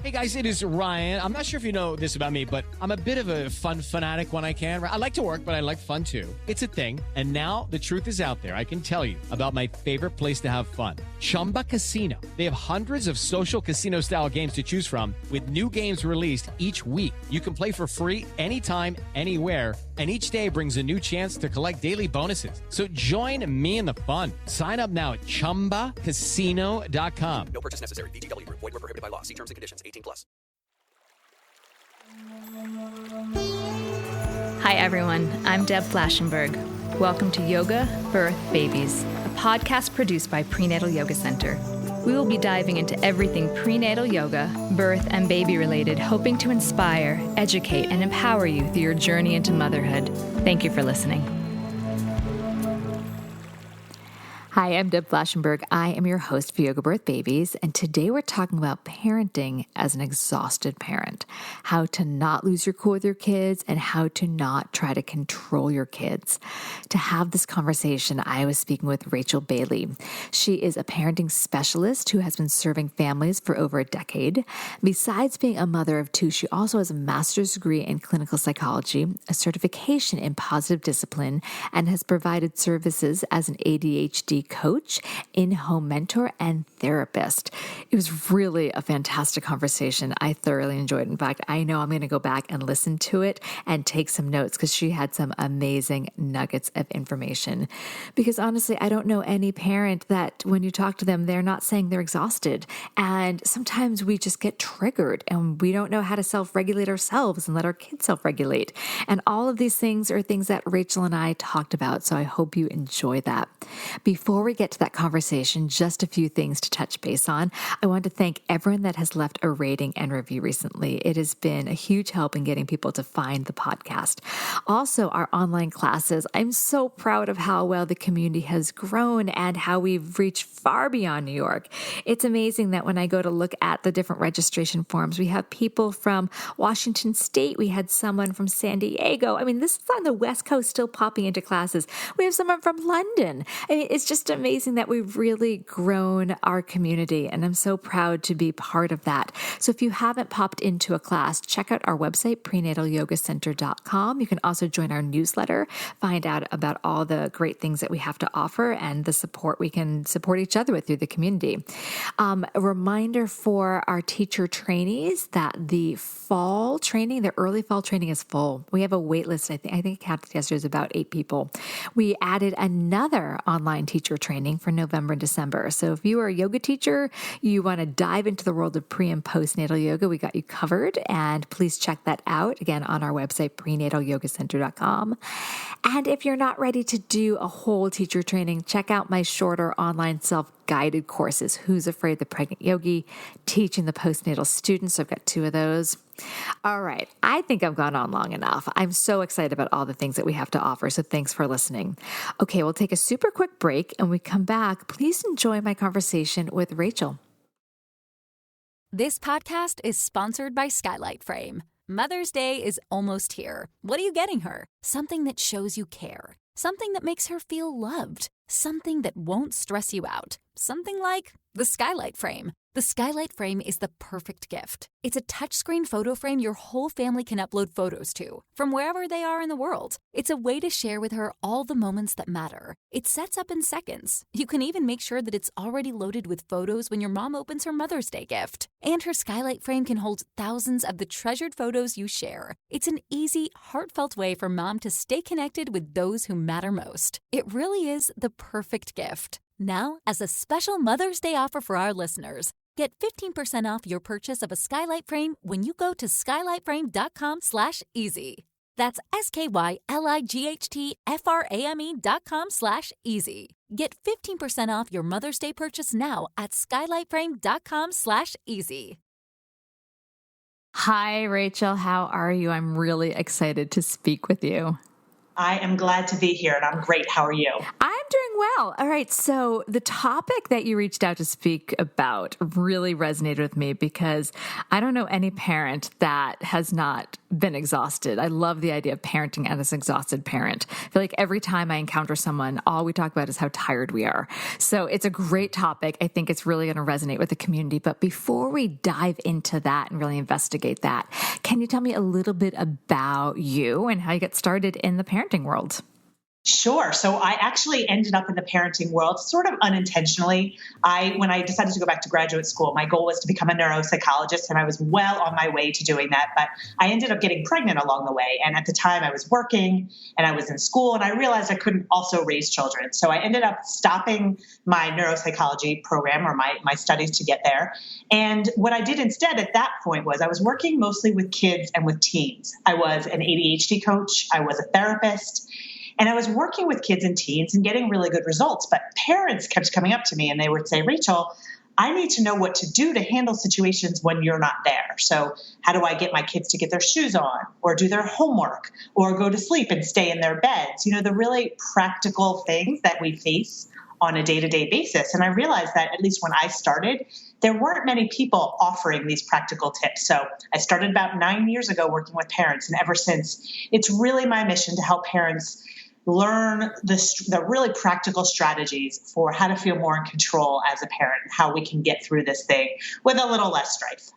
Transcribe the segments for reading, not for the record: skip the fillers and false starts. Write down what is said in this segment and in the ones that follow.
Hey guys, it is Ryan. I'm not sure if you know this about me, but I'm a bit of a fun fanatic when I can. I like to work, but I like fun too. It's a thing. And now the truth is out there. I can tell you about my favorite place to have fun. Chumba Casino. They have hundreds of social casino style games to choose from with new games released each week. You can play for free anytime, anywhere. And each day brings a new chance to collect daily bonuses. So join me in the fun. Sign up now at ChumbaCasino.com. No purchase necessary. VGW Group. Void where prohibited by law. See terms and conditions. 18+. Hi everyone, I'm Deb Flashenberg. Welcome to Yoga, Birth, Babies, a podcast produced by Prenatal Yoga Center. We will be diving into everything prenatal yoga, birth, and baby related, hoping to inspire, educate, and empower you through your journey into motherhood. Thank you for listening. Hi, I'm Deb Flashenberg. I am your host for Yoga Birth Babies, and today we're talking about parenting as an exhausted parent, how to not lose your cool with your kids, and how to not try to control your kids. To have this conversation, I was speaking with Rachel Bailey. She is a parenting specialist who has been serving families for over a decade. Besides being a mother of two, she also has a master's degree in clinical psychology, a certification in positive discipline, and has provided services as an ADHD coach, in-home mentor, and therapist. It was really a fantastic conversation. I thoroughly enjoyed it. In fact, I know I'm going to go back and listen to it and take some notes because she had some amazing nuggets of information. Because honestly, I don't know any parent that when you talk to them, they're not saying they're exhausted. And sometimes we just get triggered and we don't know how to self-regulate ourselves and let our kids self-regulate. And all of these things are things that Rachel and I talked about. So I hope you enjoy that. Before we get to that conversation, just a few things to touch base on. I want to thank everyone that has left a rating and review recently. It has been a huge help in getting people to find the podcast. Also, our online classes. I'm so proud of how well the community has grown and how we've reached far beyond New York. It's amazing that when I go to look at the different registration forms, we have people from Washington State. We had someone from San Diego. I mean, this is on the West Coast still popping into classes. We have someone from London. I mean, it's just amazing that we've really grown our community, and I'm so proud to be part of that. So if you haven't popped into a class, check out our website, prenatalYogaCenter.com. You can also join our newsletter, find out about all the great things that we have to offer and the support we can support each other with through the community. A reminder for our teacher trainees that the fall training, the early fall training is full. We have a wait list. I think it counted yesterday was about 8 people. We added another online teacher training for November and December. So if you are a yoga teacher, you want to dive into the world of pre and postnatal yoga, we got you covered. And please check that out again on our website, prenatalYogaCenter.com. And if you're not ready to do a whole teacher training, check out my shorter online self-guided courses, Who's Afraid the Pregnant Yogi, Teaching the Postnatal Students. I've got 2 of those. All right. I think I've gone on long enough. I'm so excited about all the things that we have to offer. So thanks for listening. Okay. We'll take a super quick break and we come back. Please enjoy my conversation with Rachel. This podcast is sponsored by Skylight Frame. Mother's Day is almost here. What are you getting her? Something that shows you care. Something that makes her feel loved. Something that won't stress you out. Something like the Skylight Frame. The Skylight Frame is the perfect gift. It's a touchscreen photo frame your whole family can upload photos to, from wherever they are in the world. It's a way to share with her all the moments that matter. It sets up in seconds. You can even make sure that it's already loaded with photos when your mom opens her Mother's Day gift. And her Skylight Frame can hold thousands of the treasured photos you share. It's an easy, heartfelt way for mom to stay connected with those who matter most. It really is the perfect gift. Now, as a special Mother's Day offer for our listeners, get 15% off your purchase of a Skylight Frame when you go to skylightframe.com/easy. That's SKYLIGHTFRAME.com/easy. Get 15% off your Mother's Day purchase now at skylightframe.com/easy. Hi, Rachel. How are you? I'm really excited to speak with you. I am glad to be here, and I'm great. How are you? I'm doing well. All right. So the topic that you reached out to speak about really resonated with me because I don't know any parent that has not been exhausted. I love the idea of parenting as an exhausted parent. I feel like every time I encounter someone, all we talk about is how tired we are. So it's a great topic. I think it's really going to resonate with the community. But before we dive into that and really investigate that, can you tell me a little bit about you and how you got started in the parenting world? Sure. So I actually ended up in the parenting world sort of unintentionally. When I decided to go back to graduate school, my goal was to become a neuropsychologist, and I was well on my way to doing that. But I ended up getting pregnant along the way. And at the time I was working and I was in school, and I realized I couldn't also raise children. So I ended up stopping my neuropsychology program or my studies to get there. And what I did instead at that point was I was working mostly with kids and with teens. I was an ADHD coach. I was a therapist. And I was working with kids and teens and getting really good results. But parents kept coming up to me and they would say, Rachel, I need to know what to do to handle situations when you're not there. So how do I get my kids to get their shoes on or do their homework or go to sleep and stay in their beds? You know, the really practical things that we face on a day-to-day basis. And I realized that at least when I started, there weren't many people offering these practical tips. So I started about 9 years ago working with parents. And ever since, it's really my mission to help parents learn the really practical strategies for how to feel more in control as a parent, how we can get through this thing with a little less strife.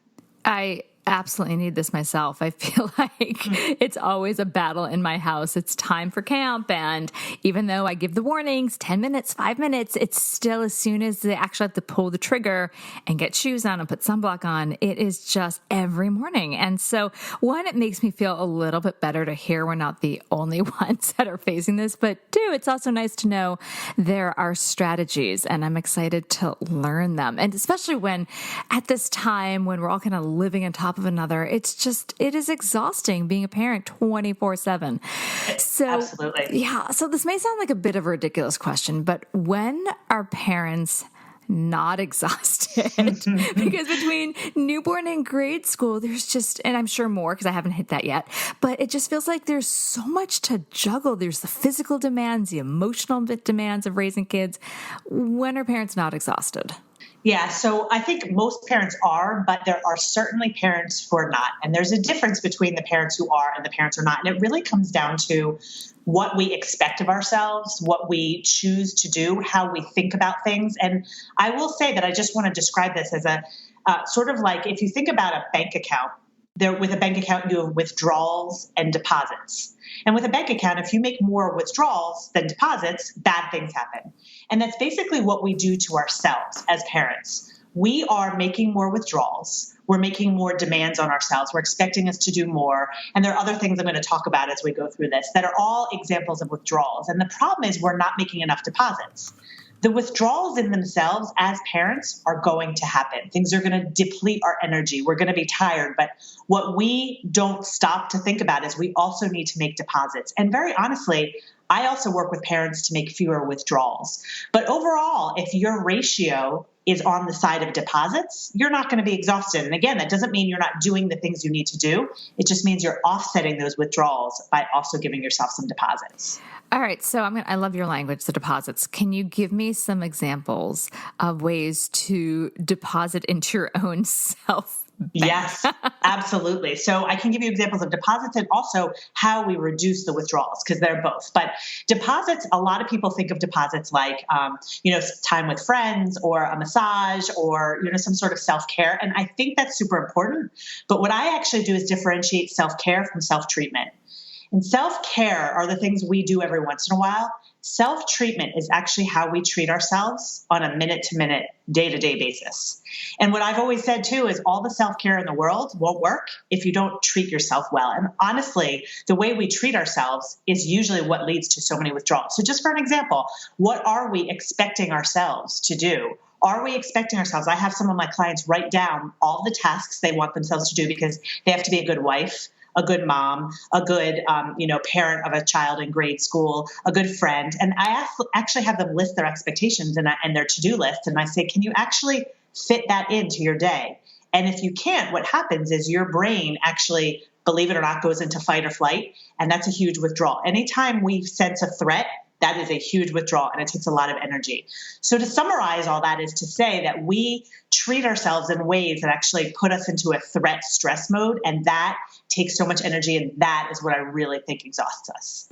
I absolutely need this myself. I feel like it's always a battle in my house. It's time for camp. And even though I give the warnings, 10 minutes, 5 minutes, it's still as soon as they actually have to pull the trigger and get shoes on and put sunblock on, it is just every morning. And so one, it makes me feel a little bit better to hear we're not the only ones that are facing this, but two, it's also nice to know there are strategies and I'm excited to learn them. And especially when at this time when we're all kind of living on top of another, it is exhausting being a parent 24/7. So absolutely. Yeah. So this may sound like a bit of a ridiculous question, but when are parents not exhausted? Because between newborn and grade school, there's just, and I'm sure more because I haven't hit that yet, but it just feels like there's so much to juggle. There's the physical demands, the emotional demands of raising kids. When are parents not exhausted? Yeah, so I think most parents are, but there are certainly parents who are not. And there's a difference between the parents who are and the parents who are not. And it really comes down to what we expect of ourselves, what we choose to do, how we think about things. And I will say that I just want to describe this as a sort of like if you think about a bank account, with a bank account, you have withdrawals and deposits. And with a bank account, if you make more withdrawals than deposits, bad things happen. And that's basically what we do to ourselves as parents. We are making more withdrawals. We're making more demands on ourselves. We're expecting us to do more. And there are other things I'm going to talk about as we go through this that are all examples of withdrawals. And the problem is we're not making enough deposits. The withdrawals in themselves as parents are going to happen. Things are going to deplete our energy. We're going to be tired. But what we don't stop to think about is we also need to make deposits. And very honestly, I also work with parents to make fewer withdrawals. But overall, if your ratio is on the side of deposits, you're not going to be exhausted. And again, that doesn't mean you're not doing the things you need to do. It just means you're offsetting those withdrawals by also giving yourself some deposits. All right. So I love your language, the deposits. Can you give me some examples of ways to deposit into your own self? Yes, absolutely. So I can give you examples of deposits and also how we reduce the withdrawals because they're both. But deposits, a lot of people think of deposits like, time with friends or a massage or, some sort of self-care. And I think that's super important. But what I actually do is differentiate self-care from self-treatment. And self-care are the things we do every once in a while. Self-treatment is actually how we treat ourselves on a minute-to-minute, day-to-day basis. And what I've always said, too, is all the self-care in the world won't work if you don't treat yourself well. And honestly, the way we treat ourselves is usually what leads to so many withdrawals. So just for an example, what are we expecting ourselves to do? Are we expecting ourselves? I have some of my clients write down all the tasks they want themselves to do because they have to be a good wife, a good mom, a good, parent of a child in grade school, a good friend. And I actually have them list their expectations and their to-do list. And I say, can you actually fit that into your day? And if you can't, what happens is your brain actually, believe it or not, goes into fight or flight. And that's a huge withdrawal. Anytime we sense a threat, that is a huge withdrawal and it takes a lot of energy. So to summarize all that is to say that we treat ourselves in ways that actually put us into a threat stress mode. And that takes so much energy. And that is what I really think exhausts us.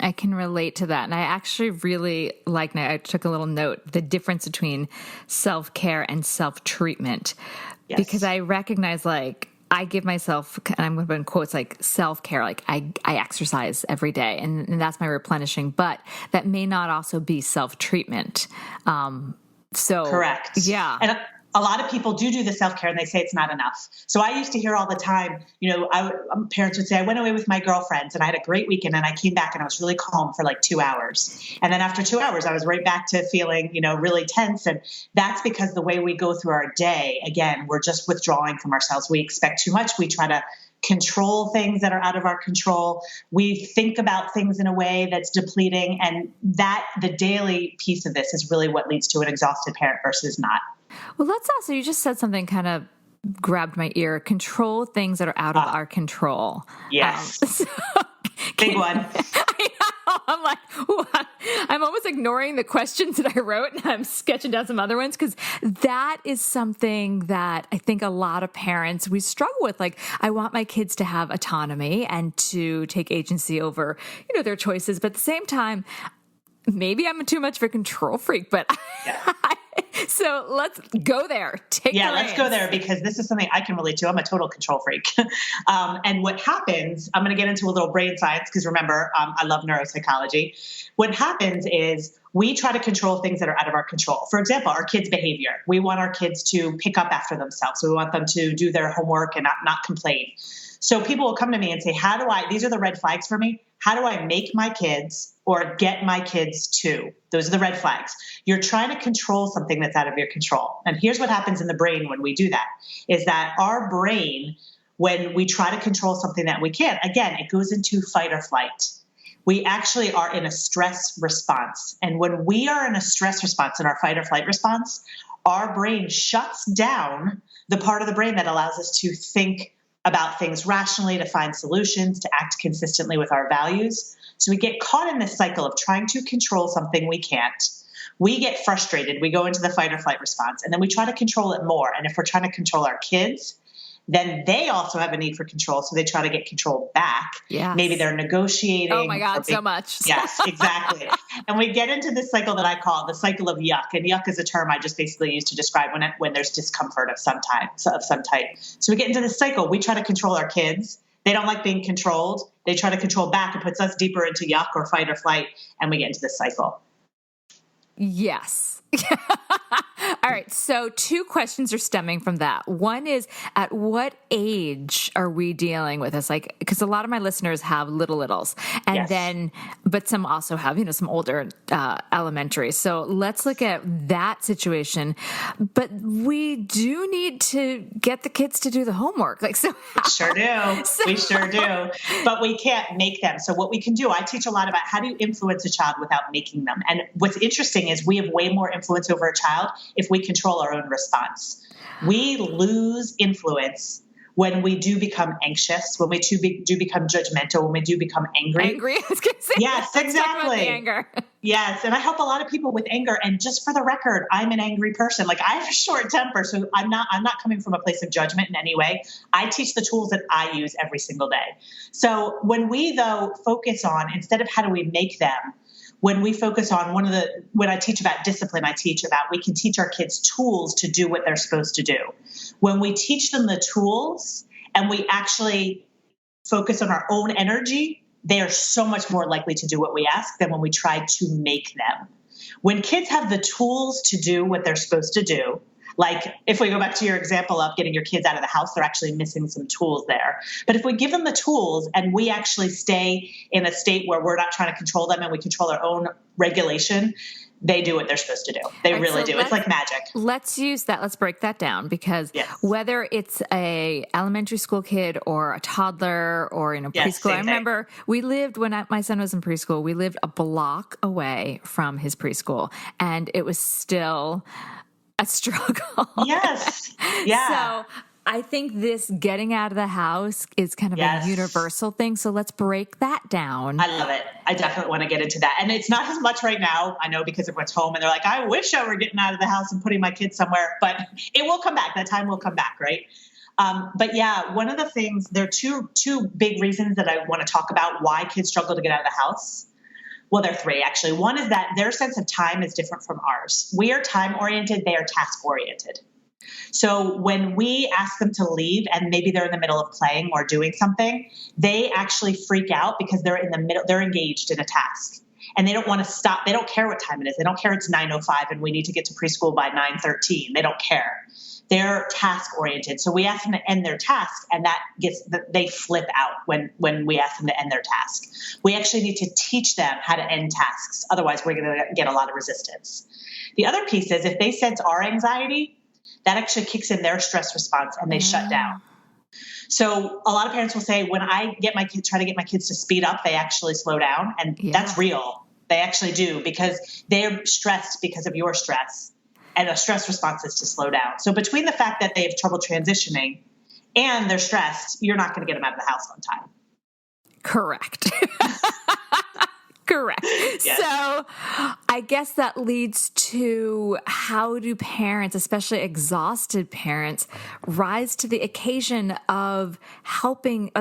I can relate to that. And I actually really like, I took a little note, the difference between self-care and self-treatment, because I recognize I give myself, and I'm going to put in quotes, self-care, I exercise every day and that's my replenishing, but that may not also be self-treatment. Correct. Yeah. And a lot of people do the self-care and they say it's not enough. So I used to hear all the time, parents would say, I went away with my girlfriends and I had a great weekend and I came back and I was really calm for 2 hours. And then after 2 hours, I was right back to feeling, really tense. And that's because the way we go through our day, again, we're just withdrawing from ourselves. We expect too much. We try to control things that are out of our control. We think about things in a way that's depleting. And that the daily piece of this is really what leads to an exhausted parent versus not. Well, let's also, you just said something kind of grabbed my ear, control things that are out of our control. Yes. Big one. I know. I'm like, I'm almost ignoring the questions that I wrote and I'm sketching down some other ones because that is something that I think a lot of parents, we struggle with. I want my kids to have autonomy and to take agency over, their choices. But at the same time, maybe I'm too much of a control freak, but so let's go there. Let's go there because this is something I can relate to. I'm a total control freak. And what happens, I'm going to get into a little brain science because remember, I love neuropsychology. What happens is we try to control things that are out of our control. For example, our kids' behavior. We want our kids to pick up after themselves. We want them to do their homework and not complain. So people will come to me and say, these are the red flags for me. How do I make my kids or get my kids to? Those are the red flags. You're trying to control something that's out of your control. And here's what happens in the brain when we do that, is that our brain, when we try to control something that we can't, again, it goes into fight or flight. We actually are in a stress response. And when we are in a stress response, in our fight or flight response, our brain shuts down the part of the brain that allows us to think about things rationally, to find solutions, to act consistently with our values. So we get caught in this cycle of trying to control something we can't. We get frustrated. We go into the fight or flight response, and then we try to control it more. And if we're trying to control our kids, then they also have a need for control. So they try to get control back. Yes. Maybe they're negotiating. Oh my God, so much. Yes, exactly. And we get into this cycle that I call the cycle of yuck. And yuck is a term I just basically use to describe when there's discomfort of some type. So we get into this cycle. We try to control our kids. They don't like being controlled. They try to control back. It puts us deeper into yuck or fight or flight. And we get into this cycle. Yes. All right. So 2 questions are stemming from that. One is, at what age are we dealing with this? Because a lot of my listeners have littles and then, but some also have, some older elementary. So let's look at that situation. But we do need to get the kids to do the homework. Sure do. We sure do. But we can't make them. So what we can do, I teach a lot about how do you influence a child without making them. And what's interesting is we have way more influence over a child if we control our own response. We lose influence when we do become anxious, when we do become judgmental, when we do become angry. Angry? I was going to say. Yes, exactly. Anger. Yes. And I help a lot of people with anger. And just for the record, I'm an angry person. I have a short temper. So I'm not coming from a place of judgment in any way. I teach the tools that I use every single day. So when we, though, focus on, instead of how do we make them, when we focus on when I teach about discipline, I teach about we can teach our kids tools to do what they're supposed to do. When we teach them the tools and we actually focus on our own energy, they are so much more likely to do what we ask than when we try to make them. When kids have the tools to do what they're supposed to do, if we go back to your example of getting your kids out of the house, they're actually missing some tools there. But if we give them the tools and we actually stay in a state where we're not trying to control them and we control our own regulation, they do what they're supposed to do. They really do. It's like magic. Let's use that. Let's break that down because whether it's a elementary school kid or a toddler or in a preschool, I remember we lived when my son was in preschool, we lived a block away from his preschool and it was still a struggle. Yes. Yeah. So I think this getting out of the house is kind of a universal thing. So let's break that down. I love it. I definitely want to get into that. And it's not as much right now, I know, because everyone's home and they're like, I wish I were getting out of the house and putting my kids somewhere, but it will come back. That time will come back, right? But yeah, one of the things, there are two big reasons that I want to talk about why kids struggle to get out of the house. Well, there are three, actually. One is that their sense of time is different from ours. We are time-oriented. They are task-oriented. So when we ask them to leave and maybe they're in the middle of playing or doing something, they actually freak out because they're in the middle, they're engaged in a task and they don't want to stop. They don't care what time it is. They don't care it's 9:05 and we need to get to preschool by 9:13. They don't care. They're task oriented. So we ask them to end their task and they flip out when we ask them to end their task. We actually need to teach them how to end tasks. Otherwise we're going to get a lot of resistance. The other piece is if they sense our anxiety, that actually kicks in their stress response and they shut down. So a lot of parents will say, when I try to get my kids to speed up, they actually slow down. And that's real. They actually do because they're stressed because of your stress. And a stress response is to slow down. So between the fact that they have trouble transitioning and they're stressed, you're not going to get them out of the house on time. Correct. Correct. Yes. So I guess that leads to how do parents, especially exhausted parents, rise to the occasion of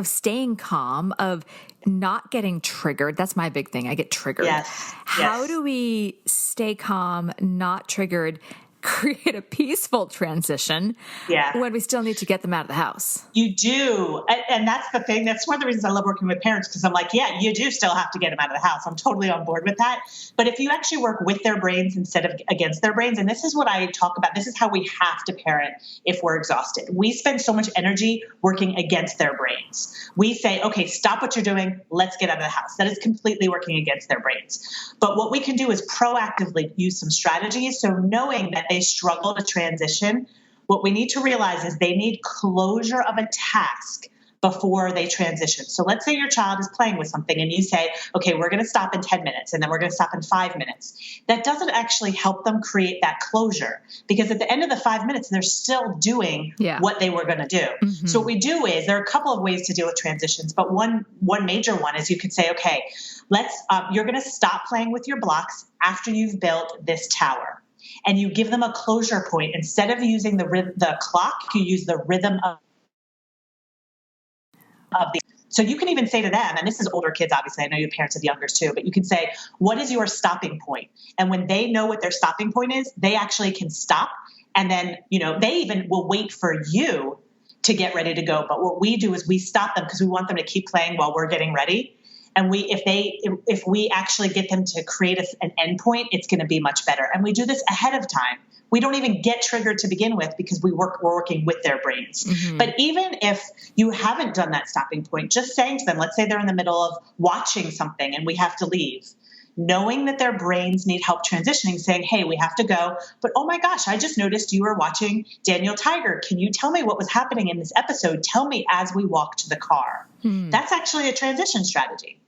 staying calm, of not getting triggered. That's my big thing. I get triggered. Yes. How do we stay calm, not triggered, create a peaceful transition when we still need to get them out of the house? You do. And that's the thing. That's one of the reasons I love working with parents, because I'm like, yeah, you do still have to get them out of the house. I'm totally on board with that. But if you actually work with their brains instead of against their brains, and this is what I talk about, this is how we have to parent if we're exhausted. We spend so much energy working against their brains. We say, okay, stop what you're doing. Let's get out of the house. That is completely working against their brains. But what we can do is proactively use some strategies. So knowing that they struggle to transition, what we need to realize is they need closure of a task before they transition. So let's say your child is playing with something and you say, okay, we're going to stop in 10 minutes and then we're going to stop in 5 minutes. That doesn't actually help them create that closure, because at the end of the 5 minutes, they're still doing what they were going to do. Mm-hmm. So what we do is, there are a couple of ways to deal with transitions, but one major one is you could say, okay, you're going to stop playing with your blocks after you've built this tower. And you give them a closure point. Instead of using the clock, you use the rhythm of the. So you can even say to them, and this is older kids, obviously, I know your parents have youngers too, but you can say, what is your stopping point? And when they know what their stopping point is, they actually can stop. And then, they even will wait for you to get ready to go. But what we do is we stop them because we want them to keep playing while we're getting ready. And if we actually get them to create an endpoint, it's going to be much better. And we do this ahead of time. We don't even get triggered to begin with because we're working with their brains. Mm-hmm. But even if you haven't done that stopping point, just saying to them, let's say they're in the middle of watching something and we have to leave, knowing that their brains need help transitioning, saying, hey, we have to go. But oh my gosh, I just noticed you were watching Daniel Tiger. Can you tell me what was happening in this episode? Tell me as we walk to the car. That's actually a transition strategy.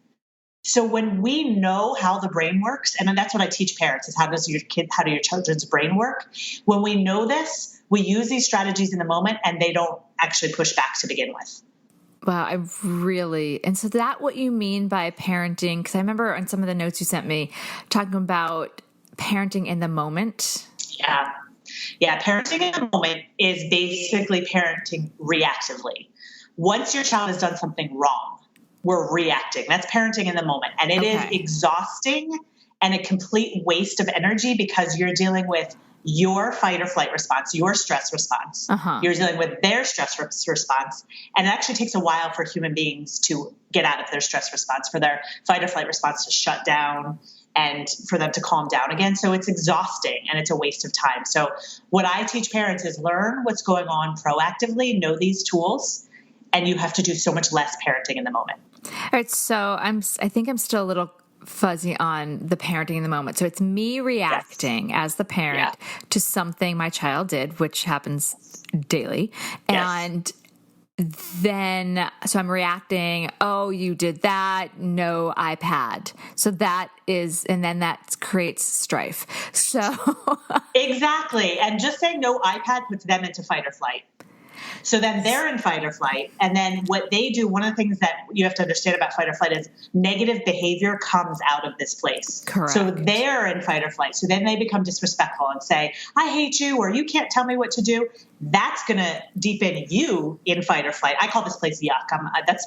So when we know how the brain works, and that's what I teach parents, is how do your children's brain work? When we know this, we use these strategies in the moment and they don't actually push back to begin with. Wow, and so that what you mean by parenting, because I remember on some of the notes you sent me talking about parenting in the moment. Yeah, parenting in the moment is basically parenting reactively. Once your child has done something wrong, we're reacting. That's parenting in the moment. And it is exhausting and a complete waste of energy because you're dealing with your fight or flight response, your stress response. Uh-huh. You're dealing with their stress response. And it actually takes a while for human beings to get out of their stress response, for their fight or flight response to shut down and for them to calm down again. So it's exhausting and it's a waste of time. So what I teach parents is learn what's going on proactively, know these tools, and you have to do so much less parenting in the moment. All right. So I think I'm still a little fuzzy on the parenting in the moment. So it's me reacting as the parent to something my child did, which happens daily. Yes. And then, so I'm reacting, oh, you did that, no iPad. So and then that creates strife. So exactly. And just saying no iPad puts them into fight or flight. So then they're in fight or flight. And then what they do, one of the things that you have to understand about fight or flight is negative behavior comes out of this place. Correct. So they're in fight or flight. So then they become disrespectful and say, I hate you, or you can't tell me what to do. That's going to deepen you in fight or flight. I call this place yuck.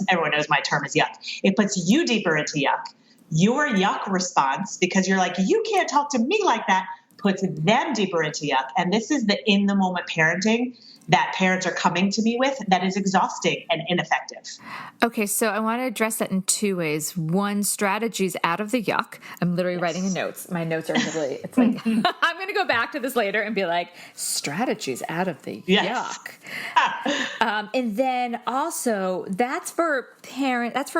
Everyone knows my term is yuck. It puts you deeper into yuck. Your yuck response, because you're like, you can't talk to me like that, puts them deeper into yuck. And this is the in the moment parenting that parents are coming to me with that is exhausting and ineffective. Okay, so I want to address that in two ways. One, strategies out of the yuck. I'm literally writing in notes. My notes are literally, it's like, I'm going to go back to this later and be like, strategies out of the yuck. And then also, that's for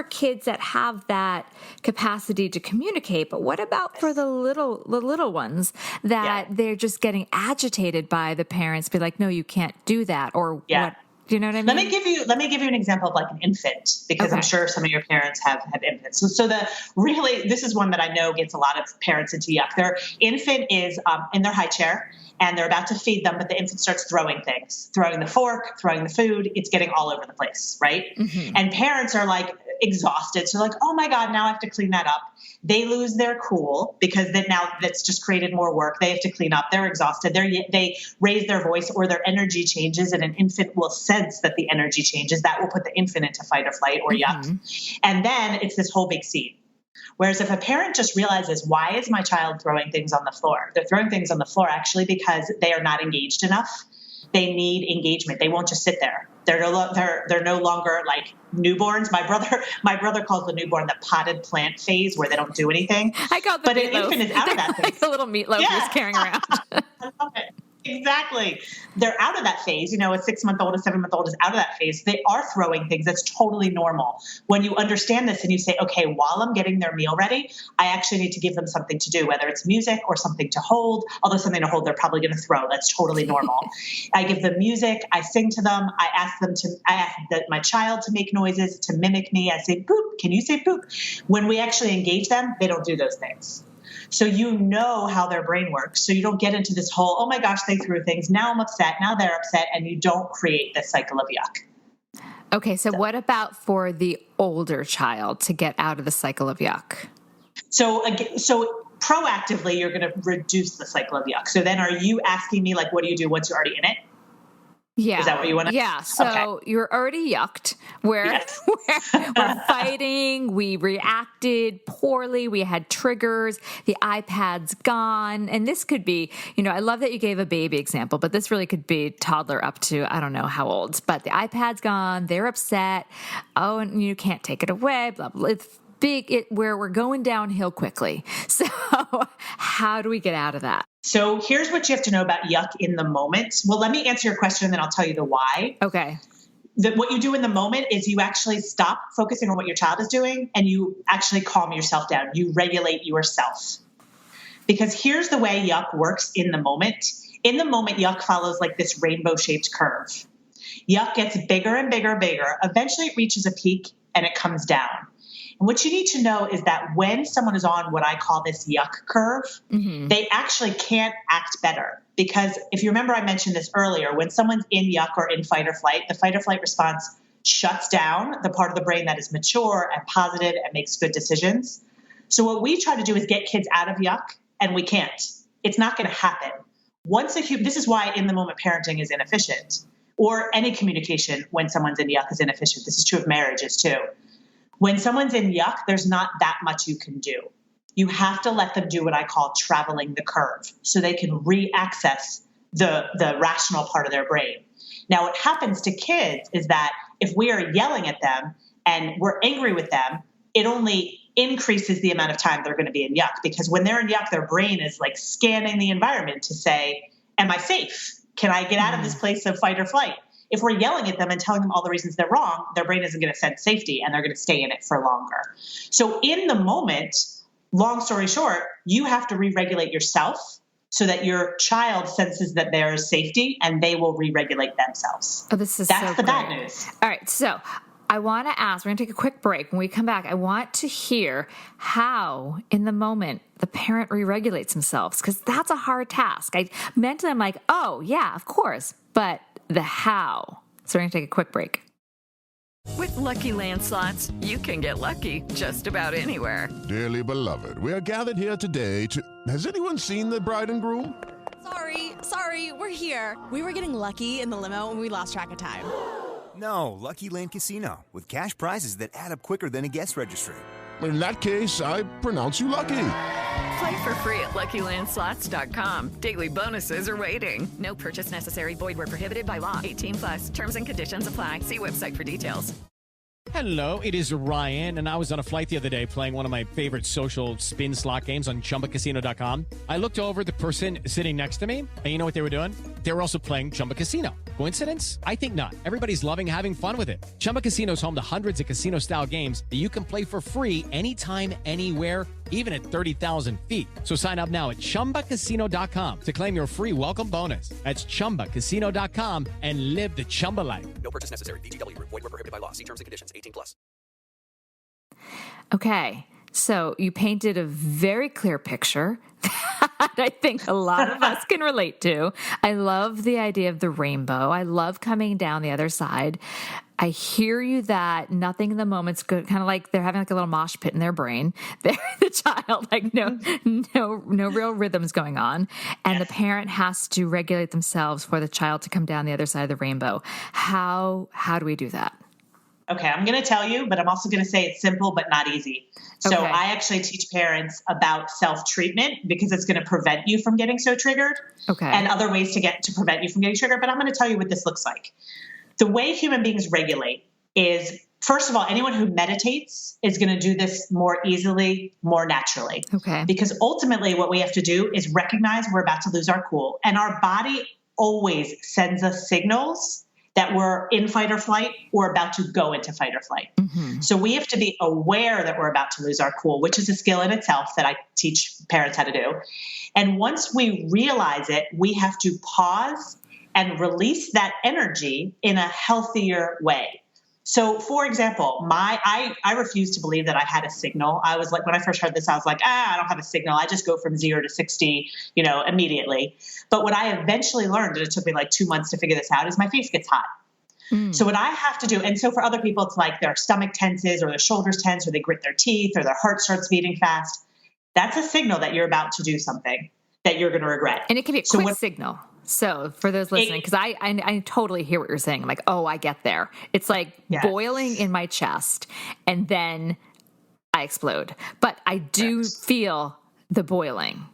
kids that have that capacity to communicate. But what about for the little ones that they're just getting agitated by the parents, be like, no, you can't do that, or what? Do you know what I mean? Let me give you an example of like an infant, because I'm sure some of your parents have infants. So this is one that I know gets a lot of parents into yuck. Their infant is in their high chair and they're about to feed them, but the infant starts throwing things, throwing the fork, throwing the food. It's getting all over the place, right? Mm-hmm. And parents are like exhausted. So like, oh my God, now I have to clean that up. They lose their cool because now that's just created more work. They have to clean up. They're exhausted. They raise their voice, or their energy changes, and an infant will sense that the energy changes. That will put the infant into fight or flight or yuck. And then it's this whole big scene. Whereas if a parent just realizes, why is my child throwing things on the floor? They're throwing things on the floor actually because they are not engaged enough. They need engagement. They won't just sit there. They're no longer like newborns. My brother calls the newborn the potted plant phase, where they don't do anything. I call the but meatloaf. An infant is out of that phase. Like the little meatloaf he's carrying around. I love it. Exactly. They're out of that phase. A 6-month-old, a 7-month-old is out of that phase. They are throwing things. That's totally normal. When you understand this and you say, okay, while I'm getting their meal ready, I actually need to give them something to do, whether it's music or something to hold. Although something to hold, they're probably going to throw. That's totally normal. I give them music. I sing to them. I ask my child to make noises, to mimic me. I say, boop. Can you say boop? When we actually engage them, they don't do those things. So you know how their brain works. So you don't get into this whole, oh my gosh, they threw things. Now I'm upset. Now they're upset. And you don't create this cycle of yuck. Okay. So what about for the older child to get out of the cycle of yuck? So proactively, you're going to reduce the cycle of yuck. So then are you asking me, like, what do you do once you're already in it? Yeah. Is that what you want to? Yeah. So you're already yucked. We're fighting. We reacted poorly. We had triggers. The iPad's gone. And this could be, I love that you gave a baby example, but this really could be toddler up to, I don't know how old, but the iPad's gone. They're upset. Oh, and you can't take it away. Blah, blah. It's big, where we're going downhill quickly. So how do we get out of that? So here's what you have to know about yuck in the moment. Well, let me answer your question and then I'll tell you the why. Okay. What you do in the moment is you actually stop focusing on what your child is doing and you actually calm yourself down. You regulate yourself. Because here's the way yuck works in the moment. In the moment, yuck follows like this rainbow-shaped curve. Yuck gets bigger and bigger and bigger. Eventually it reaches a peak and it comes down. And what you need to know is that when someone is on what I call this yuck curve, they actually can't act better. Because if you remember, I mentioned this earlier, when someone's in yuck or in fight or flight, the fight or flight response shuts down the part of the brain that is mature and positive and makes good decisions. So what we try to do is get kids out of yuck, and we can't. It's not going to happen. This is why in the moment parenting is inefficient, or any communication when someone's in yuck is inefficient. This is true of marriages too. When someone's in yuck, there's not that much you can do. You have to let them do what I call traveling the curve so they can re-access the rational part of their brain. Now, what happens to kids is that if we are yelling at them and we're angry with them, it only increases the amount of time they're going to be in yuck, because when they're in yuck, their brain is like scanning the environment to say, am I safe? Can I get out of this place of fight or flight? If we're yelling at them and telling them all the reasons they're wrong, their brain isn't going to sense safety and they're going to stay in it for longer. So in the moment, long story short, you have to re-regulate yourself so that your child senses that there is safety and they will re-regulate themselves. Oh, that's the bad news. All right. So I want to ask, we're going to take a quick break. When we come back, I want to hear how in the moment the parent re-regulates themselves, because that's a hard task. Mentally I'm like, oh yeah, of course. But the how So we're going to take a quick break. With Lucky Land Slots, you can get lucky just about anywhere. Dearly beloved, we are gathered here today to... Has anyone seen the bride and groom? Sorry, we're here. We were getting lucky in the limo and we lost track of time. No, Lucky Land Casino, with cash prizes that add up quicker than a guest registry. In that case, I pronounce you lucky. Play for free at LuckyLandSlots.com. Daily bonuses are waiting. No purchase necessary. Void where prohibited by law. 18+. Terms and conditions apply. See website for details. Hello, it is Ryan, and I was on a flight the other day playing one of my favorite social spin slot games on ChumbaCasino.com. I looked over at the person sitting next to me, and you know what they were doing? They were also playing Chumba Casino. Coincidence? I think not. Everybody's loving having fun with it. Chumba Casino is home to hundreds of casino-style games that you can play for free anytime, anywhere, even at 30,000 feet. So sign up now at ChumbaCasino.com to claim your free welcome bonus. That's ChumbaCasino.com and live the Chumba life. No purchase necessary. VGW. Void where prohibited by law. See terms and conditions. 18+. Okay, so you painted a very clear picture that I think a lot of us can relate to. I love the idea of the rainbow. I love coming down the other side. I hear you that nothing in the moment's good, kind of like they're having like a little mosh pit in their brain. They're the child, like no real rhythms going on. And the parent has to regulate themselves for the child to come down the other side of the rainbow. How do we do that? Okay, I'm going to tell you, but I'm also going to say it's simple but not easy. So Okay. I actually teach parents about self-treatment because it's going to prevent you from getting so triggered. Okay. And other ways to prevent you from getting triggered. But I'm going to tell you what this looks like. The way human beings regulate is, first of all, anyone who meditates is going to do this more easily, more naturally. Okay. Because ultimately what we have to do is recognize we're about to lose our cool. And our body always sends us signals that we're in fight or flight or about to go into fight or flight. Mm-hmm. So we have to be aware that we're about to lose our cool, which is a skill in itself that I teach parents how to do. And once we realize it, we have to pause and release that energy in a healthier way. So, for example, I refuse to believe that I had a signal. I was like, when I first heard this, I was like, I don't have a signal. I just go from 0 to 60, immediately. But what I eventually learned, and it took me like 2 months to figure this out, is my face gets hot. So what I have to do, and so for other people, it's like their stomach tenses or their shoulders tense or they grit their teeth or their heart starts beating fast. That's a signal that you're about to do something that you're going to regret. And it can be a quick signal. So for those listening, because I totally hear what you're saying. I'm like, oh, I get there. It's like boiling in my chest and then I explode. But I do feel the boiling.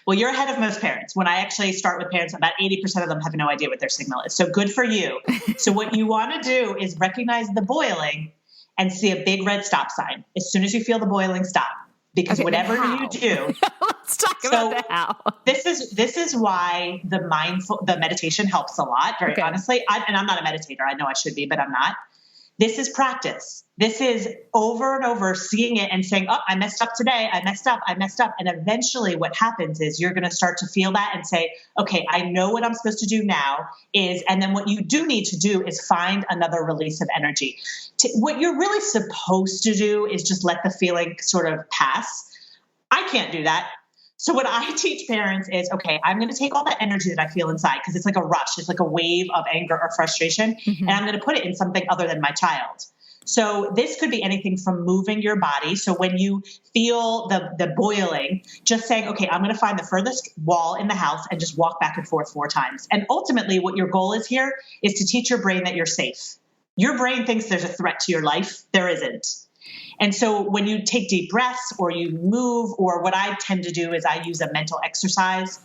Well, you're ahead of most parents. When I actually start with parents, about 80% of them have no idea what their signal is. So good for you. So what you want to do is recognize the boiling and see a big red stop sign. As soon as you feel the boiling, stop. Because whatever you do, let's talk about the how. This is why the meditation helps a lot. Very honestly, and I'm not a meditator. I know I should be, but I'm not. This is practice. This is over and over seeing it and saying, oh, I messed up today. I messed up. And eventually what happens is you're going to start to feel that and say, okay, I know what I'm supposed to do now and then what you do need to do is find another release of energy. What you're really supposed to do is just let the feeling sort of pass. I can't do that. So what I teach parents is, okay, I'm going to take all that energy that I feel inside because it's like a rush. It's like a wave of anger or frustration. And I'm going to put it in something other than my child. So this could be anything from moving your body. So when you feel the boiling, just saying, okay, I'm going to find the furthest wall in the house and just walk back and forth 4 times. And ultimately what your goal is here is to teach your brain that you're safe. Your brain thinks there's a threat to your life. There isn't. And so when you take deep breaths or you move, or what I tend to do is I use a mental exercise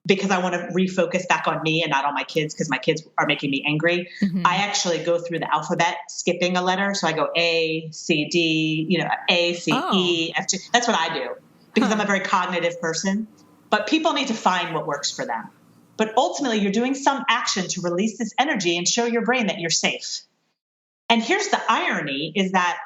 because I want to refocus back on me and not on my kids because my kids are making me angry. I actually go through the alphabet, skipping a letter. So I go A, C, D, A, C, E, F, G. That's what I do because I'm a very cognitive person. But people need to find what works for them. But ultimately, you're doing some action to release this energy and show your brain that you're safe. And here's the irony is that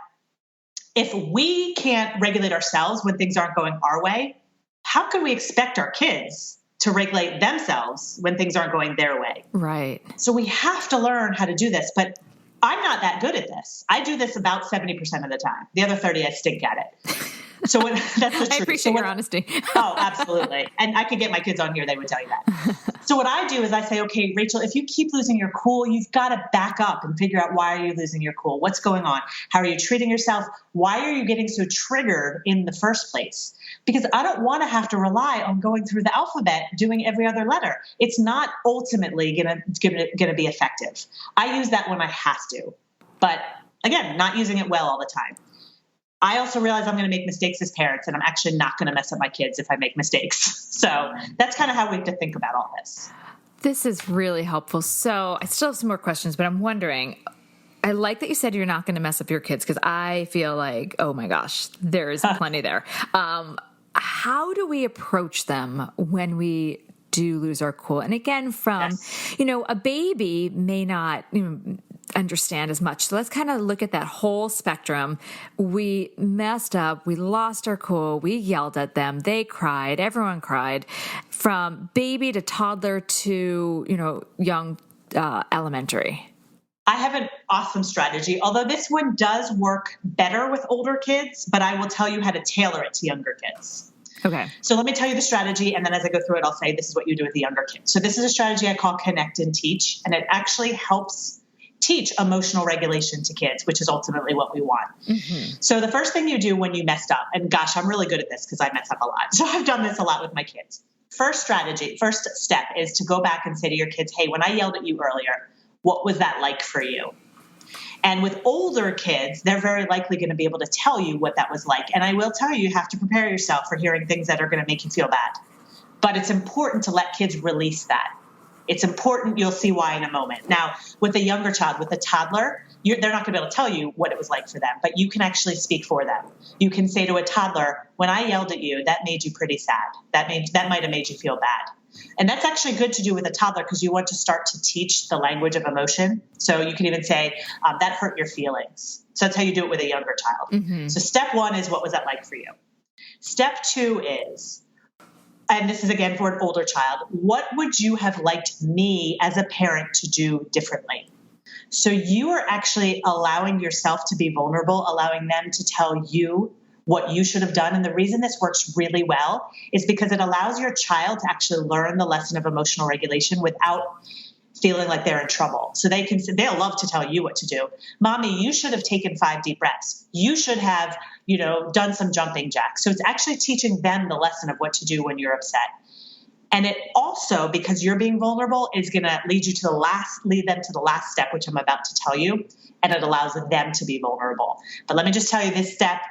if we can't regulate ourselves when things aren't going our way, how can we expect our kids to regulate themselves when things aren't going their way? Right. So we have to learn how to do this. But I'm not that good at this. I do this about 70% of the time. The other 30, I stink at it. So that's the truth. I appreciate your honesty. Oh, absolutely. And I could get my kids on here. They would tell you that. So what I do is I say, okay, Rachel, if you keep losing your cool, you've got to back up and figure out why are you losing your cool? What's going on? How are you treating yourself? Why are you getting so triggered in the first place? Because I don't want to have to rely on going through the alphabet, doing every other letter. It's not ultimately going to be effective. I use that when I have to, but again, not using it well all the time. I also realize I'm going to make mistakes as parents, and I'm actually not going to mess up my kids if I make mistakes. So that's kind of how we have to think about all this. This is really helpful. So I still have some more questions, but I'm wondering, I like that you said you're not going to mess up your kids, because I feel like, oh my gosh, there is plenty there. How do we approach them when we do lose our cool? And again, from, a baby may not understand as much. So let's kind of look at that whole spectrum. We messed up. We lost our cool. We yelled at them. They cried. Everyone cried. From baby to toddler to, young elementary. I have an awesome strategy, although this one does work better with older kids, but I will tell you how to tailor it to younger kids. Okay. So let me tell you the strategy, and then as I go through it, I'll say this is what you do with the younger kids. So this is a strategy I call connect and teach, and it actually helps teach emotional regulation to kids, which is ultimately what we want. Mm-hmm. So the first thing you do when you messed up, and gosh, I'm really good at this because I mess up a lot. So I've done this a lot with my kids. First step is to go back and say to your kids, hey, when I yelled at you earlier, what was that like for you? And with older kids, they're very likely going to be able to tell you what that was like. And I will tell you, you have to prepare yourself for hearing things that are going to make you feel bad. But it's important to let kids release that. It's important. You'll see why in a moment. Now, with a younger child, with a toddler, they're not going to be able to tell you what it was like for them, but you can actually speak for them. You can say to a toddler, when I yelled at you, that made you pretty sad. That might have made you feel bad. And that's actually good to do with a toddler because you want to start to teach the language of emotion. So you can even say, that hurt your feelings. So that's how you do it with a younger child. Mm-hmm. So step one is, what was that like for you? Step two is, and this is again for an older child, what would you have liked me as a parent to do differently? So you are actually allowing yourself to be vulnerable, allowing them to tell you what you should have done. And the reason this works really well is because it allows your child to actually learn the lesson of emotional regulation without feeling like they're in trouble. So they'll love to tell you what to do. Mommy, you should have taken 5 deep breaths. You should have, done some jumping jacks. So it's actually teaching them the lesson of what to do when you're upset. And it also, because you're being vulnerable, is going to lead them to the last step, which I'm about to tell you. And it allows them to be vulnerable. But let me just tell you this step.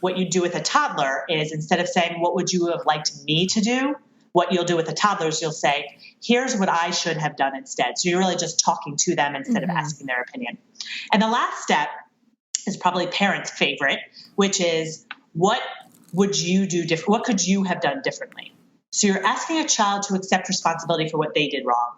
What you do with a toddler is, instead of saying, what would you have liked me to do? What you'll do with a toddler is you'll say, here's what I should have done instead. So you're really just talking to them instead of asking their opinion. And the last step is probably parents' favorite, which is, what would you do different? What could you have done differently? So you're asking a child to accept responsibility for what they did wrong.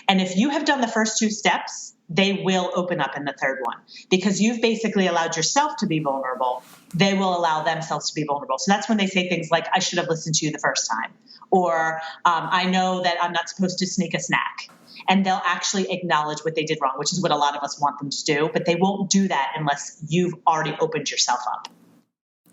And if you have done the first 2 steps, they will open up in the third one, because you've basically allowed yourself to be vulnerable. They will allow themselves to be vulnerable. So that's when they say things like, I should have listened to you the first time, or I know that I'm not supposed to sneak a snack. And they'll actually acknowledge what they did wrong, which is what a lot of us want them to do. But they won't do that unless you've already opened yourself up.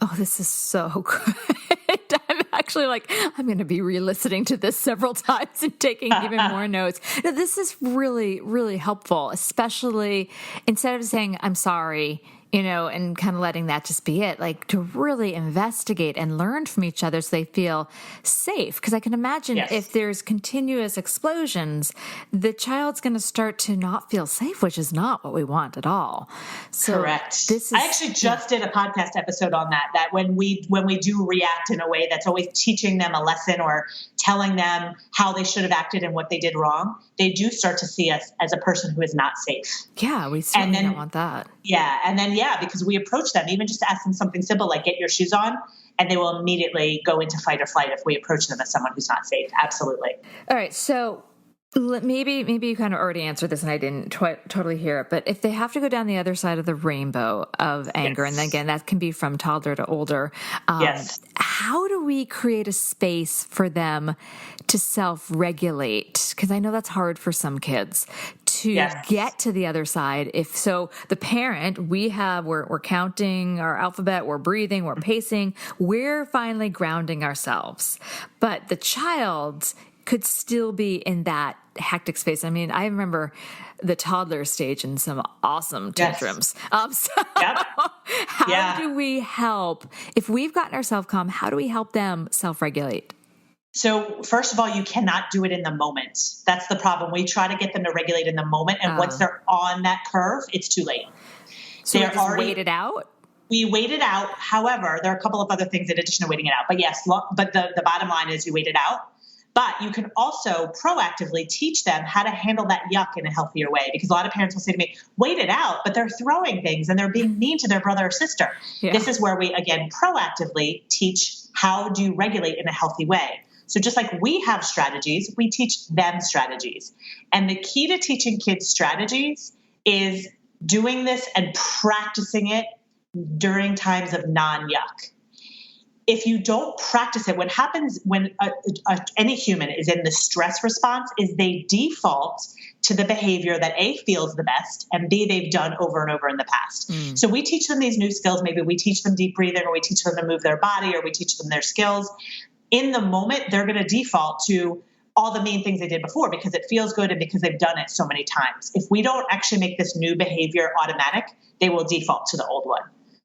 Oh, this is so good. I'm actually I'm going to be re-listening to this several times and taking even more notes. Now, this is really, really helpful, especially instead of saying, I'm sorry, and kind of letting that just be it, to really investigate and learn from each other so they feel safe. Because I can imagine if there's continuous explosions, the child's going to start to not feel safe, which is not what we want at all. So correct. I actually just did a podcast episode on that when we do react in a way that's always teaching them a lesson or telling them how they should have acted and what they did wrong, they do start to see us as a person who is not safe. Yeah, we certainly don't want that. Yeah, and then because we approach them, even just to ask them something simple like get your shoes on, and they will immediately go into fight or flight if we approach them as someone who's not safe. Absolutely. All right, so Maybe you kind of already answered this and I didn't totally hear it, but if they have to go down the other side of the rainbow of anger, and again, that can be from toddler to older, how do we create a space for them to self-regulate? Because I know that's hard for some kids to get to the other side. If so, the parent, we're counting our alphabet, we're breathing, we're pacing, we're finally grounding ourselves. But the child could still be in that hectic space. I mean, I remember the toddler stage in some awesome tantrums. How do we help? If we've gotten ourselves calm, how do we help them self-regulate? So first of all, you cannot do it in the moment. That's the problem. We try to get them to regulate in the moment. And once they're on that curve, it's too late. So we just wait it out? We wait it out. However, there are a couple of other things in addition to waiting it out. But yes, but the bottom line is you wait it out. But you can also proactively teach them how to handle that yuck in a healthier way. Because a lot of parents will say to me, wait it out, but they're throwing things and they're being mean to their brother or sister. Yeah. This is where we, again, proactively teach how do you regulate in a healthy way. So just like we have strategies, we teach them strategies. And the key to teaching kids strategies is doing this and practicing it during times of non-yuck. If you don't practice it, what happens when any human is in the stress response is they default to the behavior that A, feels the best, and B, they've done over and over in the past. So we teach them these new skills. Maybe we teach them deep breathing, or we teach them to move their body, or we teach them their skills. In the moment, they're going to default to all the mean things they did before because it feels good and because they've done it so many times. If we don't actually make this new behavior automatic, they will default to the old one.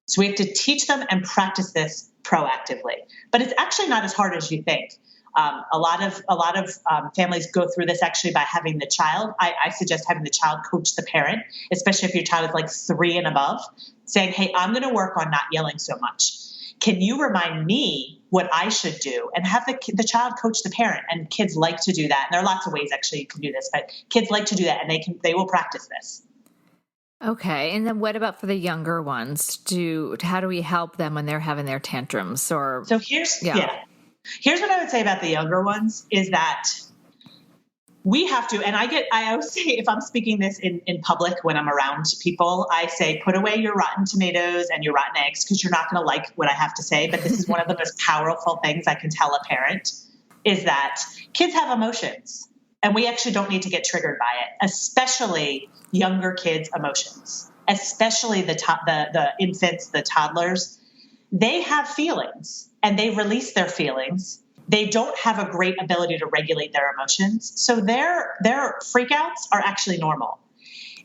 So we have to teach them and practice this proactively. But it's actually not as hard as you think. A lot of families go through this actually by having the child. I suggest having the child coach the parent, especially if your child is like 3 and above, saying, hey, I'm going to work on not yelling so much. Can you remind me what I should do? And have the child coach the parent. And kids like to do that. And there are lots of ways actually you can do this, but kids like to do that, and they will practice this. Okay. And then what about for the younger ones? How do we help them when they're having their tantrums? So here's what I would say about the younger ones is that we have to, and I always say, if I'm speaking this in public when I'm around people, I say, put away your rotten tomatoes and your rotten eggs, because you're not going to like what I have to say. But this is one of the most powerful things I can tell a parent is that kids have emotions, and we actually don't need to get triggered by it, especially younger kids' emotions, especially the infants, the toddlers. They have feelings and they release their feelings. They don't have a great ability to regulate their emotions. So their freakouts are actually normal.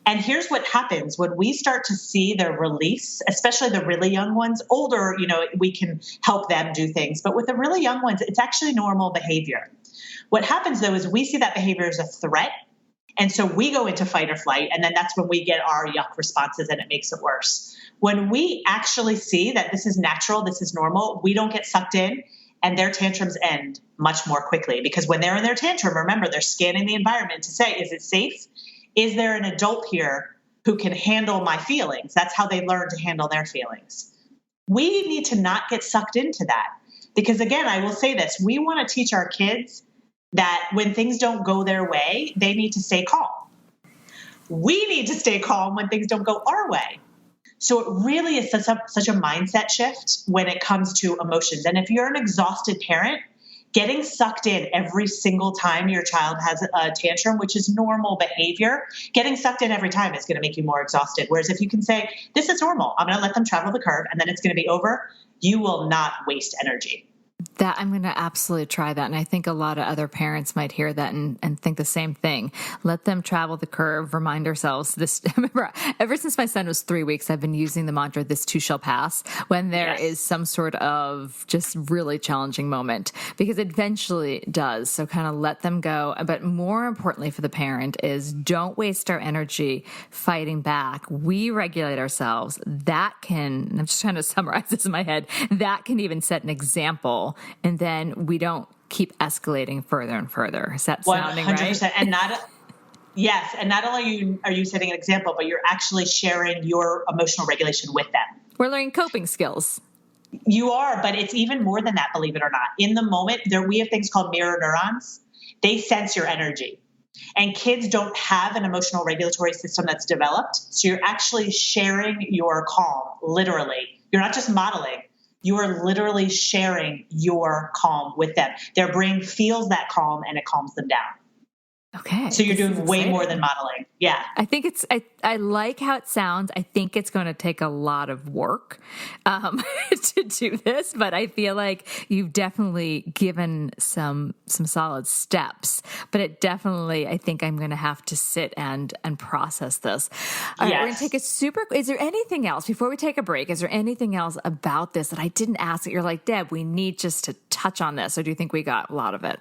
And here's what happens when we start to see their release, especially the really young ones. Older, we can help them do things. But with the really young ones, it's actually normal behavior. What happens, though, is we see that behavior as a threat. And so we go into fight or flight, and then that's when we get our yuck responses, and it makes it worse. When we actually see that this is natural, this is normal, we don't get sucked in, and their tantrums end much more quickly. Because when they're in their tantrum, remember, they're scanning the environment to say, is it safe? Is there an adult here who can handle my feelings? That's how they learn to handle their feelings. We need to not get sucked into that. Because again, I will say this, we want to teach our kids that when things don't go their way, they need to stay calm. We need to stay calm when things don't go our way. So it really is such a mindset shift when it comes to emotions. And if you're an exhausted parent, getting sucked in every single time your child has a tantrum, which is normal behavior, getting sucked in every time is going to make you more exhausted. Whereas if you can say, this is normal, I'm going to let them travel the curve, and then it's going to be over, you will not waste energy. That I'm going to absolutely try that. And I think a lot of other parents might hear that and think the same thing. Let them travel the curve, remind ourselves this. Remember, ever since my son was 3 weeks, I've been using the mantra, this too shall pass, when there is some sort of just really challenging moment, because it eventually does. So kind of let them go. But more importantly for the parent is don't waste our energy fighting back. We regulate ourselves. That can, and I'm just trying to summarize this in my head, that can even set an example. And then we don't keep escalating further and further. Is that sounding 100%, right? And not only are you setting an example, but you're actually sharing your emotional regulation with them. We're learning coping skills. You are, but it's even more than that, believe it or not. In the moment, we have things called mirror neurons. They sense your energy. And kids don't have an emotional regulatory system that's developed. So you're actually sharing your calm, literally. You're not just modeling. You are literally sharing your calm with them. Their brain feels that calm and it calms them down. Okay. So you're doing way more than modeling. Yeah. I think I like how it sounds. I think it's going to take a lot of work to do this, but I feel like you've definitely given some solid steps, but it definitely, I think I'm going to have to sit and process this. All right, we're going to take is there anything else before we take a break? Is there anything else about this that I didn't ask that you're like, Deb, we need just to touch on this? Or do you think we got a lot of it?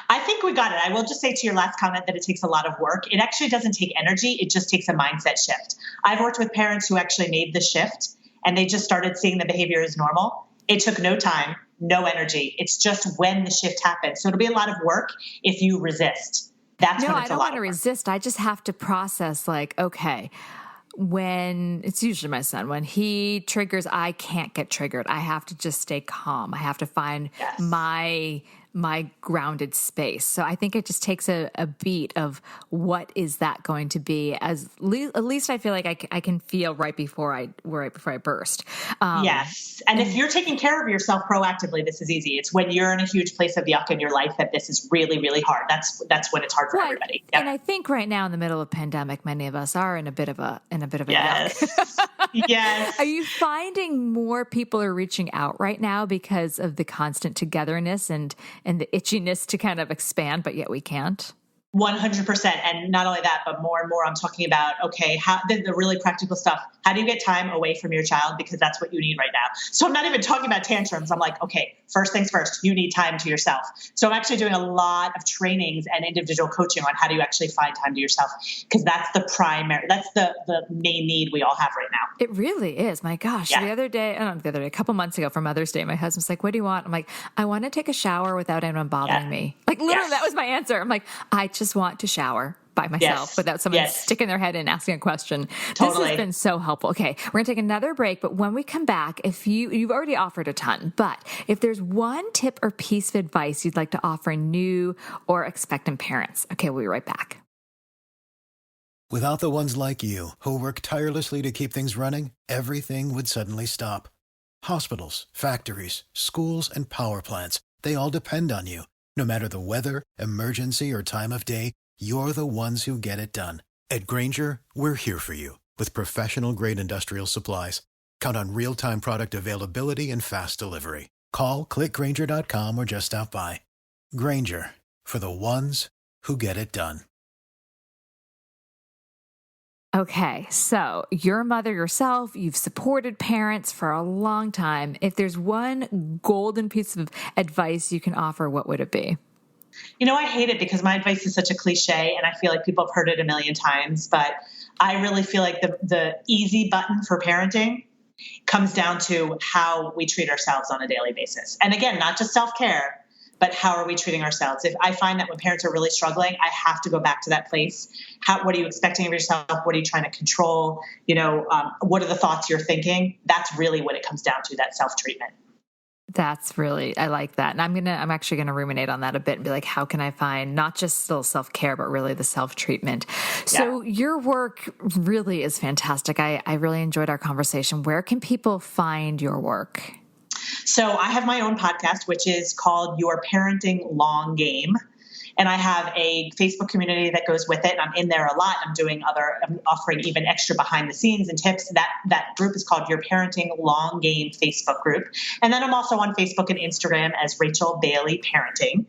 I think we got it. I will just say to your last comment that it takes a lot of work. It actually doesn't take energy. It just takes a mindset shift. I've worked with parents who actually made the shift and they just started seeing the behavior as normal. It took no time, no energy. It's just when the shift happens. So it'll be a lot of work if you resist. That's when it's a lot of work. No, I don't want to resist. I just have to process like, okay, when it's usually my son, when he triggers, I can't get triggered. I have to just stay calm. I have to find my grounded space. So I think it just takes a beat of what is that going to be, at least I feel like I can feel right before I burst. Yes. And if you're taking care of yourself proactively, this is easy. It's when you're in a huge place of yuck in your life that this is really, really hard. That's when it's hard for everybody. Yep. And I think right now in the middle of pandemic, many of us are in a bit of a yes. yuck. Yes. Are you finding more people are reaching out right now because of the constant togetherness and the itchiness to kind of expand, but yet we can't? 100%. And not only that, but more and more I'm talking about, okay, how the really practical stuff. How do you get time away from your child? Because that's what you need right now. So I'm not even talking about tantrums. I'm like, okay, first things first, you need time to yourself. So I'm actually doing a lot of trainings and individual coaching on how do you actually find time to yourself? Because that's the main need we all have right now. It really is. My gosh. Yeah. The other day, a couple months ago for Mother's Day, my husband's like, what do you want? I'm like, I want to take a shower without anyone bothering me. Like literally that was my answer. I'm like, I just want to shower by myself without someone sticking their head in and asking a question. Totally. This has been so helpful. Okay, we're going to take another break, but when we come back, if you've already offered a ton, but if there's one tip or piece of advice you'd like to offer new or expectant parents, okay, we'll be right back. Without the ones like you who work tirelessly to keep things running, everything would suddenly stop. Hospitals, factories, schools, and power plants, they all depend on you. No matter the weather, emergency, or time of day, you're the ones who get it done. At Grainger, we're here for you with professional-grade industrial supplies. Count on real-time product availability and fast delivery. Call, click Grainger.com, or just stop by. Grainger, for the ones who get it done. Okay, so you're a mother yourself. You've supported parents for a long time. If there's one golden piece of advice you can offer, what would it be? You know, I hate it because my advice is such a cliche and I feel like people have heard it a million times, but I really feel like the easy button for parenting comes down to how we treat ourselves on a daily basis. And again, not just self-care, but how are we treating ourselves? If I find that when parents are really struggling, I have to go back to that place. What are you expecting of yourself? What are you trying to control? What are the thoughts you're thinking? That's really what it comes down to, that self-treatment. I like that. And I'm actually going to ruminate on that a bit and be like, how can I find not just still self-care, but really the self-treatment? So your work really is fantastic. I really enjoyed our conversation. Where can people find your work? So I have my own podcast, which is called Your Parenting Long Game. And I have a Facebook community that goes with it. And I'm in there a lot. I'm offering even extra behind the scenes and tips. That group is called Your Parenting Long Game Facebook group. And then I'm also on Facebook and Instagram as Rachel Bailey Parenting.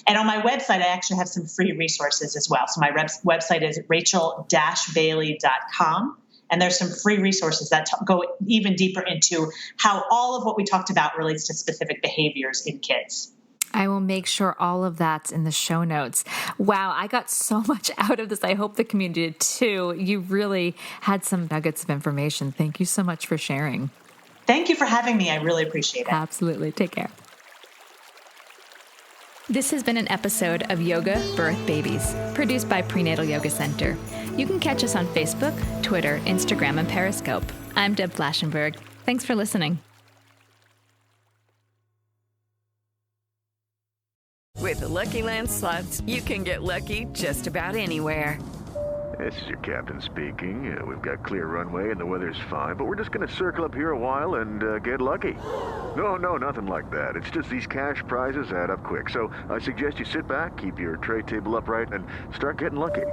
And on my website, I actually have some free resources as well. So my website is rachel-bailey.com. And there's some free resources that go even deeper into how all of what we talked about relates to specific behaviors in kids. I will make sure all of that's in the show notes. Wow, I got so much out of this. I hope the community did too. You really had some nuggets of information. Thank you so much for sharing. Thank you for having me. I really appreciate it. Absolutely. Take care. This has been an episode of Yoga Birth Babies, produced by Prenatal Yoga Center. You can catch us on Facebook, Twitter, Instagram, and Periscope. I'm Deb Flaschenberg. Thanks for listening. With the Lucky Land Slots, you can get lucky just about anywhere. This is your captain speaking. We've got clear runway and the weather's fine, but we're just going to circle up here a while and get lucky. No, nothing like that. It's just these cash prizes add up quick. So I suggest you sit back, keep your tray table upright, and start getting lucky.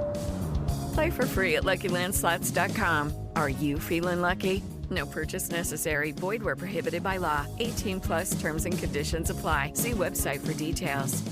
Play for free at LuckyLandSlots.com. Are you feeling lucky? No purchase necessary. Void where prohibited by law. 18+ terms and conditions apply. See website for details.